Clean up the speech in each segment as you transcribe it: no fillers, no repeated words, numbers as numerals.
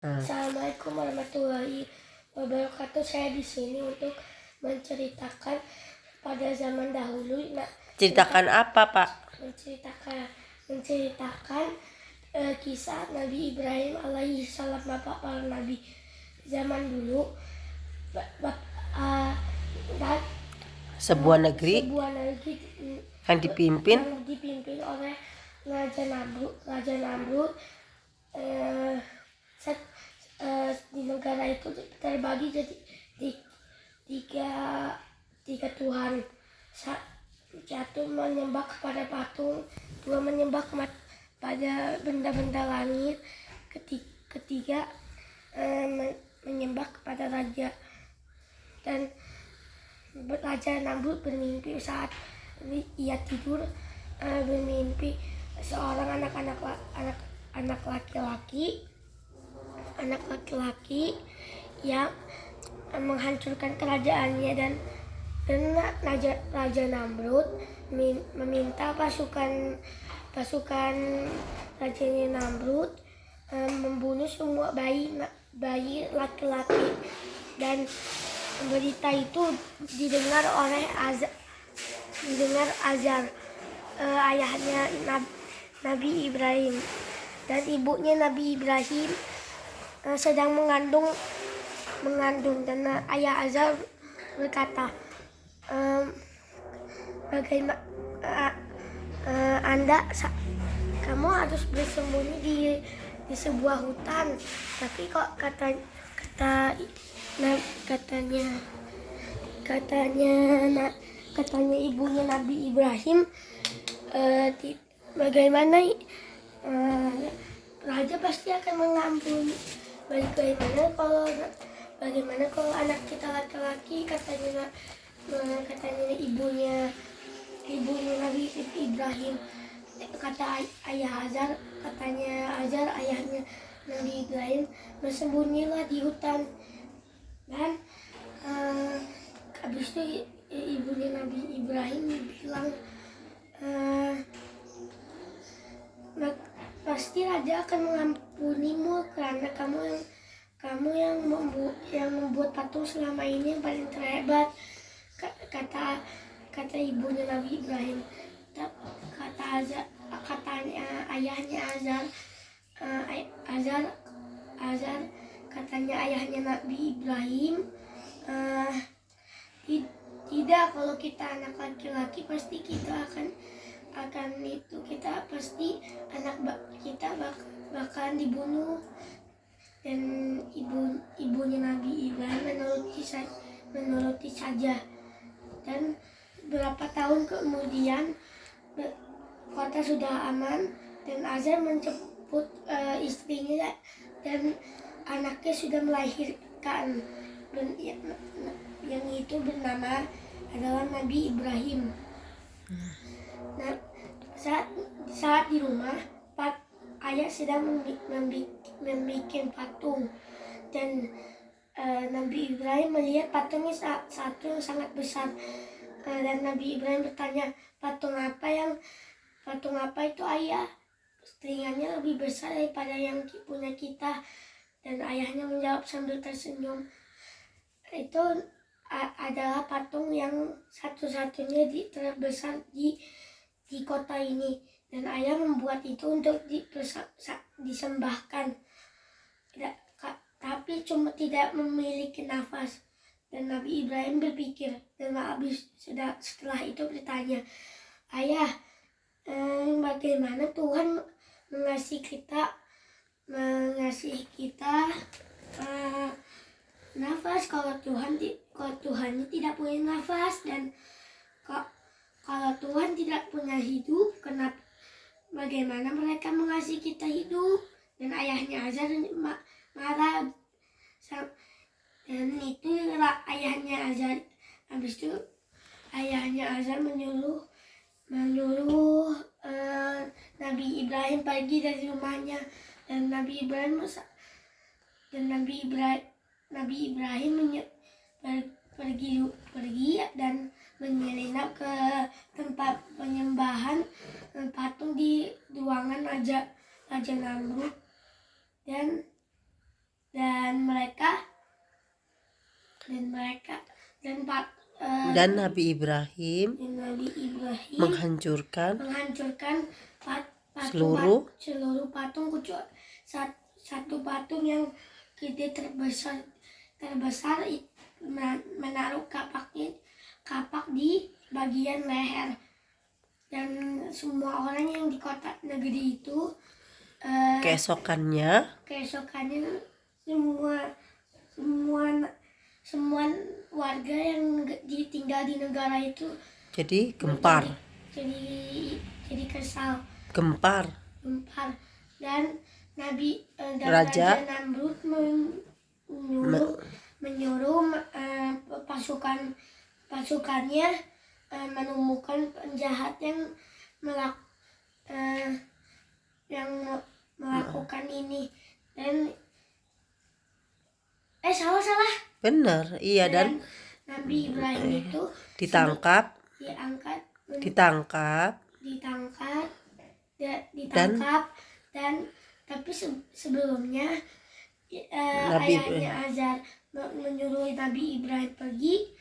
Assalamualaikum warahmatullahi wabarakatuh. Saya di sini untuk menceritakan pada zaman dahulu. Ceritakan apa, Pak? Menceritakan kisah Nabi Ibrahim alaihi salam, bapak para nabi zaman dulu. Sebuah negeri yang dipimpin oleh Raja Namrud. Di negara itu terbagi jadi tiga Tuhan. Satu menyembah kepada patung, dua menyembah pada benda-benda langit, ketiga menyembah kepada raja. Dan Raja Namrud bermimpi saat ia tidur, bermimpi seorang anak laki-laki yang menghancurkan kerajaannya, dan Raja Namrud meminta pasukan Raja Namrud membunuh semua bayi laki-laki. Dan berita itu didengar Azar, ayahnya Nabi Ibrahim, dan ibunya Nabi Ibrahim sedang mengandung, dan ayah Azar berkata, bagaimana kamu harus bersembunyi di sebuah hutan, tapi kok katanya ibunya Nabi Ibrahim, bagaimana raja pasti akan mengampuni. Bagaimana kalau anak kita laki-laki, katanya ibunya Nabi Ibrahim. Kata ayah Azar, ayahnya Nabi Ibrahim, bersembunyilah di hutan. Dan habis itu ibunya Nabi Ibrahim bilang, pasti raja akan mengampunimu karena kamu yang membuat patung selama ini yang paling terhebat. Kata ibunya Nabi Ibrahim. Katanya ayahnya Azar, katanya ayahnya Nabi Ibrahim, tidak, kalau kita anak laki-laki pasti kita akan kita bakalan dibunuh. Dan ibunya Nabi Ibrahim menuruti saja. Dan berapa tahun kemudian kota sudah aman, dan Azar menjemput istrinya dan anaknya sudah melahirkan, dan yang itu bernama adalah Nabi Ibrahim. Nah, saat di rumah, ayah sedang membuat patung, dan Nabi Ibrahim melihat patungnya satu yang sangat besar. Dan Nabi Ibrahim bertanya, patung apa itu ayah? Telinganya lebih besar daripada yang punya kita. Dan ayahnya menjawab sambil tersenyum, itu adalah patung yang satu-satunya terbesar di kota ini, dan ayah membuat itu untuk disembahkan, tapi cuma tidak memiliki nafas. Dan Nabi Ibrahim berpikir, dan setelah itu bertanya, ayah, bagaimana Tuhan mengasihi kita nafas kalau Tuhannya tidak punya nafas? Dan kalau Tuhan tidak punya hidup, bagaimana mereka mengasihi kita hidup? Dan ayahnya Azar marah. Dan itu ayahnya Azar. Habis itu ayahnya Azar menyuruh Nabi Ibrahim pergi dari rumahnya. Dan Nabi Ibrahim pergi dan menyelinap ke tempat penyembahan patung di ruangan Raja Namrud. Dan dan mereka dan dan Nabi Ibrahim menghancurkan seluruh patung kecuali satu patung yang gede terbesar menaruh kapak di bagian leher, dan semua orang yang di kota negeri itu keesokannya semua warga yang tinggal di negara itu jadi gempar, kesal, gempar. dan Raja Namrud menyuruh pasukannya menemukan penjahat yang melakukan ini, dan salah. Benar, iya, dan Nabi Ibrahim itu ditangkap dan tapi sebelumnya Nabi ayahnya Azar menyuruh Nabi Ibrahim pergi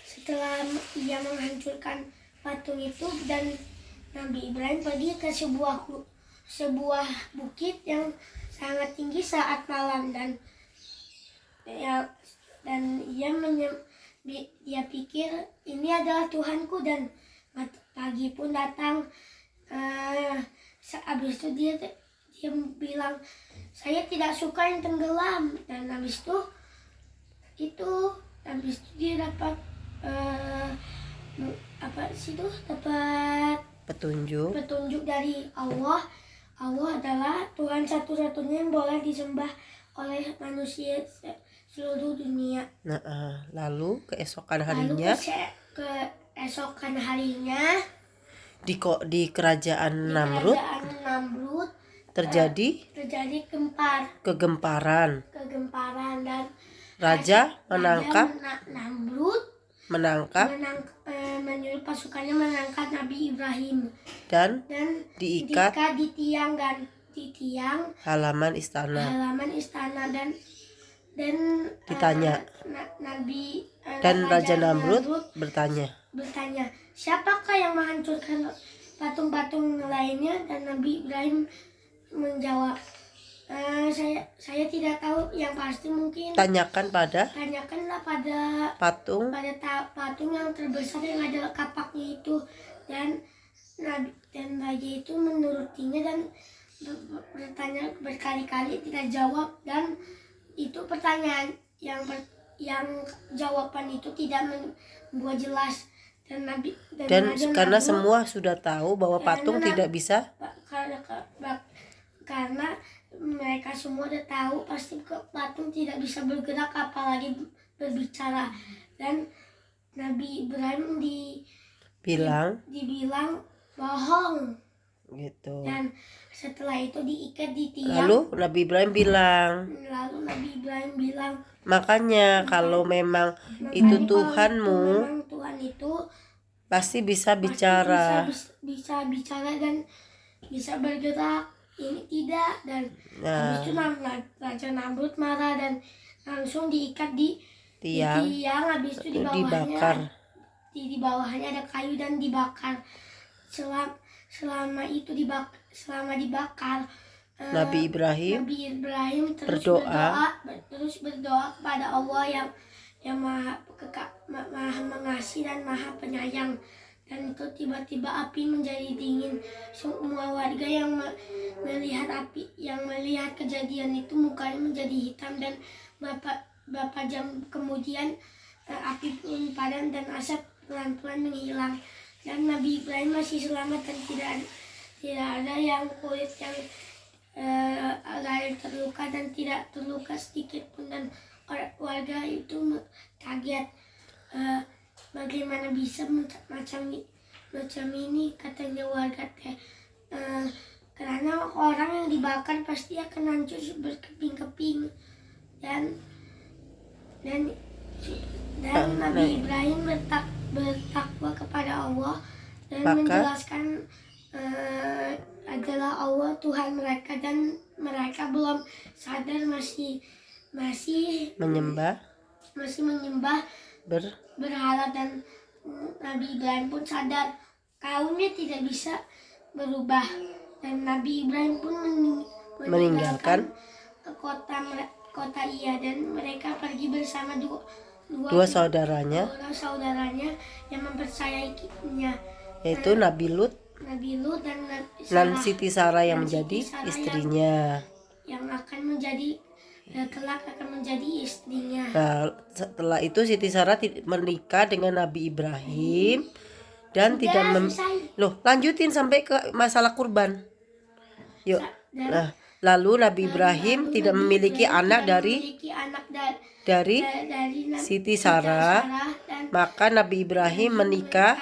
setelah ia menghancurkan patung itu, dan Nabi Ibrahim pergi ke sebuah bukit yang sangat tinggi saat malam, dan dia pikir ini adalah Tuhanku, dan pagi pun datang. Habis itu dia bilang, saya tidak suka yang tenggelam, dan habis itu dia dapat dapat petunjuk dari Allah. Allah adalah Tuhan satu-satunya yang boleh disembah oleh manusia seluruh dunia. Lalu keesokan harinya di kerajaan Namrud terjadi kegemparan, dan Raja Namrud menyuruh pasukannya menangkap Nabi Ibrahim dan diikat di tiang halaman istana, dan ditanya Raja Namrud bertanya, siapakah yang menghancurkan patung-patung lainnya? Dan Nabi Ibrahim menjawab, saya tidak tahu, yang pasti mungkin tanyakanlah pada patung yang terbesar yang ada kapaknya itu. Dan raja itu menurutinya dan bertanya berkali-kali, tidak jawab, dan itu pertanyaan yang jawaban itu tidak membuat jelas, dan karena semua sudah tahu bahwa patung tidak bisa, karena mereka semua udah tahu pasti patung tidak bisa bergerak apalagi berbicara, dan Nabi Ibrahim dibilang bohong gitu. Dan setelah itu diikat di tiang. Lalu Nabi Ibrahim bilang, makanya kalau memang itu Tuhanmu, Tuhan itu pasti bisa bicara. Bisa bicara dan bisa bergerak. Ini tidak. Dan habis itu Raja Namrud marah dan langsung diikat di tiang. Habis itu di bawahnya ada kayu dan dibakar. Selama dibakar, Nabi Ibrahim terus berdoa kepada Allah yang maha mengasihi dan maha penyayang. Dan itu tiba-tiba api menjadi dingin. Semua warga yang melihat kejadian itu mukanya menjadi hitam, dan beberapa jam kemudian api pun padam dan asap pelan-pelan menghilang. Dan Nabi Ibrahim masih selamat dan tidak ada yang kulit yang agak terluka dan tidak terluka sedikit pun. Dan warga itu kaget, bagaimana bisa macam ini, katanya warga karena orang yang dibakar pasti akan hancur berkeping-keping. Dan Nabi Ibrahim bertakwa kepada Allah dan menjelaskan adalah Allah Tuhan mereka, dan mereka belum sadar masih menyembah masih menyembah ber berhala, dan Nabi Ibrahim pun sadar kaumnya tidak bisa berubah, dan Nabi Ibrahim pun meninggalkan kota ia, dan mereka pergi bersama dua saudaranya, saudaranya yang mempercayainya, yaitu Nabi Lut Nabi Lut dan dan Siti Sarah yang dan menjadi Siti Sarah istrinya. yang akan menjadi kelak akan menjadi istrinya. Nah, setelah itu Siti Sarah menikah dengan Nabi Ibrahim dan tidak Loh, lanjutin sampai ke masalah kurban. Yuk. Nah, lalu Nabi Ibrahim tidak memiliki anak dari Siti Sarah, maka Nabi Ibrahim menikah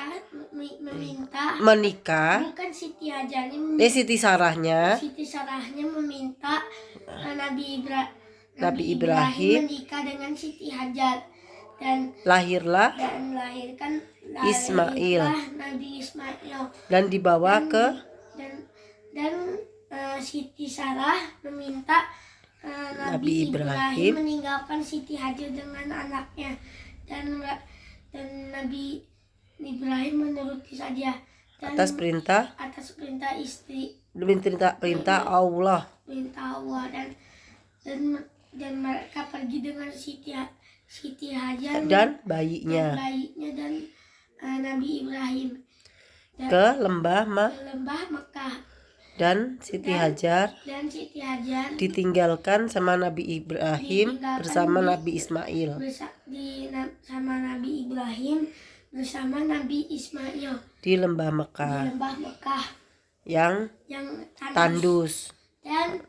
bukan Siti Hajar, Siti Sarahnya meminta Nabi Ibrahim menikah dengan Siti Hajar, dan melahirkan Ismail, Nabi Ismail, dan dibawa ke Siti Sarah meminta Nabi Ibrahim meninggalkan Siti Hajar dengan anaknya, dan Nabi Ibrahim menuruti saja, dan atas perintah Allah. Dan mereka pergi dengan Siti Hajar dan bayinya dan Nabi Ibrahim ke lembah Mekah, dan Siti Hajar ditinggalkan sama Nabi Ibrahim bersama Nabi Ismail di lembah Mekah yang tandus. Dan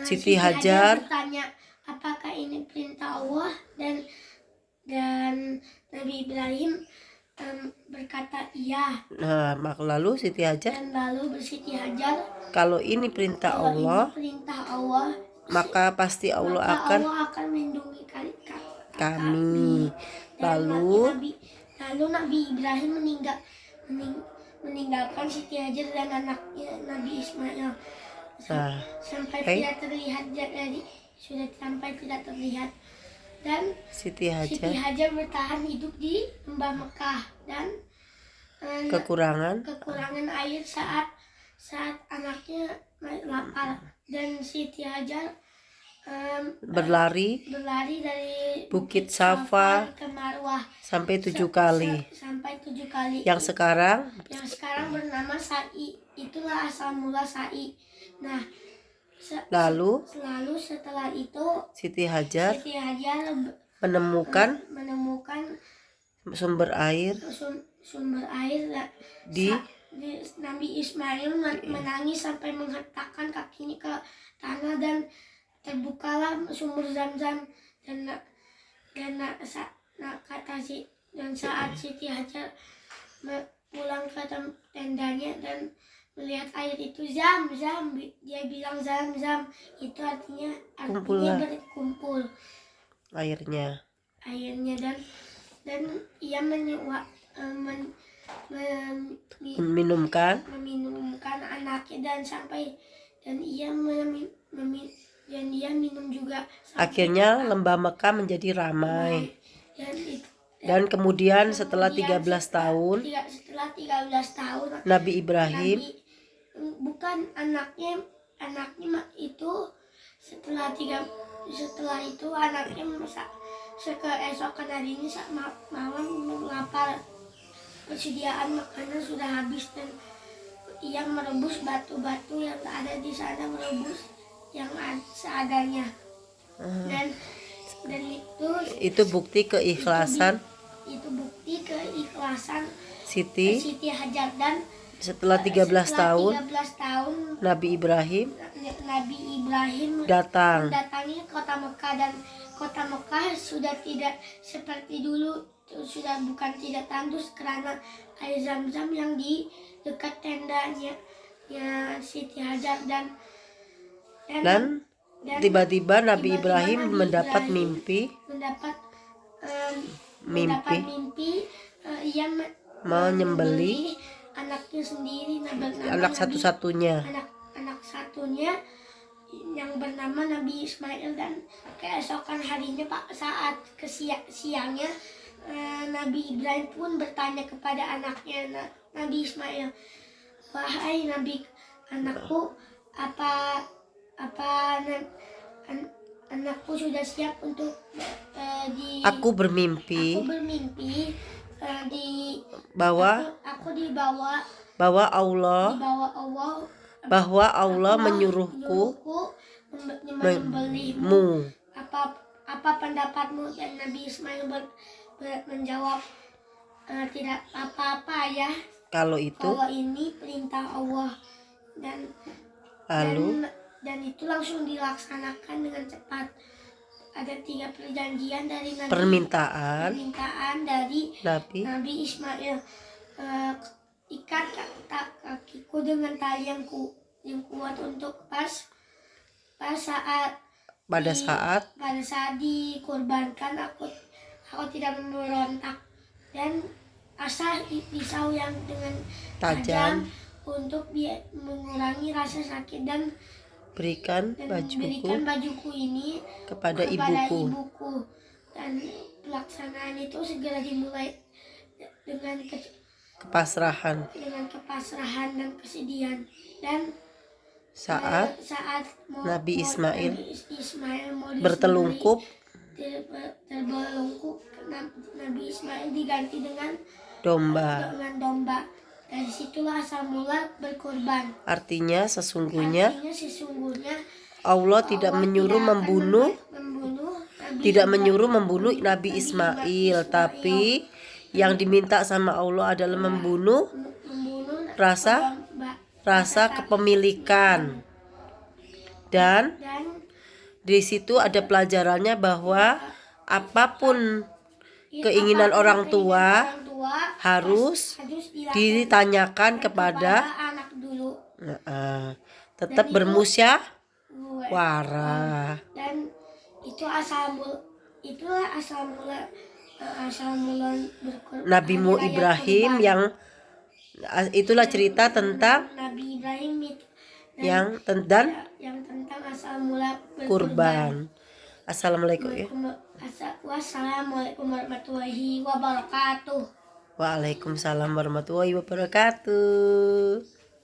Siti Hajar bertanya, apakah ini perintah Allah, dan Nabi Ibrahim berkata iya. Nah, lalu Siti Hajar kalau ini perintah Allah, maka pasti Allah akan melindungi kami. Lalu Nabi Ibrahim meninggalkan Siti Hajar dan anaknya Nabi Ismail sampai tidak terlihat, dan Siti Hajar bertahan hidup di lembah Mekah, dan kekurangan air saat anaknya lapar, dan Siti Hajar berlari dari Bukit Safa ke Marwah sampai 7 kali. Yang sekarang bernama Sa'i. Itulah asal mula Sa'i. Nah, lalu setelah itu Siti Hajar menemukan sumber air di Nabi Ismail menangis sampai menghentakkan kakinya ke tanah, dan terbukalah sumur Zam-Zam, dan saat Siti Hajar pulang ke tendanya dan melihat air itu, Zam, dia bilang Zam, itu artinya berkumpul airnya, dan ia meminumkan anaknya, dan ia minum juga. Akhirnya lembah Mekah menjadi ramai. Dan kemudian setelah 13 tahun Nabi Ibrahim itu setelah itu anaknya keesokan harinya malam lapar, persediaan makanan sudah habis, dan ia merebus batu-batu yang ada di sana, merebus yang seadanya, dan itu bukti keikhlasan Siti Hajar. Dan setelah 13 tahun Nabi Ibrahim mendatangi kota Mekah, dan kota Mekah sudah tidak seperti dulu, sudah bukan tidak tandus karena air Zam-Zam yang di dekat tendanya Siti Hajar, dan tiba-tiba Nabi Ibrahim mendapat mimpi ia menyembelih anaknya sendiri, anak satu-satunya yang bernama Nabi Ismail, dan keesokan harinya saat siangnya Nabi Ibrahim pun bertanya kepada anaknya Nabi Ismail, wahai Nabi anakku, apa anakku sudah siap untuk Aku bermimpi bahwa dibawa Allah Allah Allah menyuruhku membelimu. Apa pendapatmu? Dan Nabi Ismail menjawab, tidak apa-apa ya, kalau itu. kalau ini perintah Allah. Dan itu langsung dilaksanakan dengan cepat. Ada 3 perjanjian dari permintaan dari Nabi Ismail. Ikat kakiku dengan tali yang kuat untuk pada saat dikorbankan aku tidak memberontak, dan asah pisau yang dengan tajam untuk mengurangi rasa sakit, dan berikan bajuku ini kepada ibuku. Dan pelaksanaan itu segera dimulai dengan kepasrahan dan kesedihan. Dan saat Nabi Ismail mau bertelungkup, Nabi Ismail diganti dengan domba. Dari situlah asal mula berkorban. Artinya sesungguhnya Allah tidak menyuruh membunuh Nabi Ismail, tapi yang diminta sama Allah adalah membunuh rasa kepemilikan. Dan di situ ada pelajarannya bahwa apapun keinginan orang tua harus ditanyakan kepada anak dulu. Tetap bermusyawarah. Dan itulah asal mula Nabi Ibrahim yang itulah cerita tentang Nabi Ibrahim yang tentang asal mula kurban. Assalamualaikum Wassalamualaikum warahmatullahi wabarakatuh. Waalaikumsalam warahmatullahi wabarakatuh.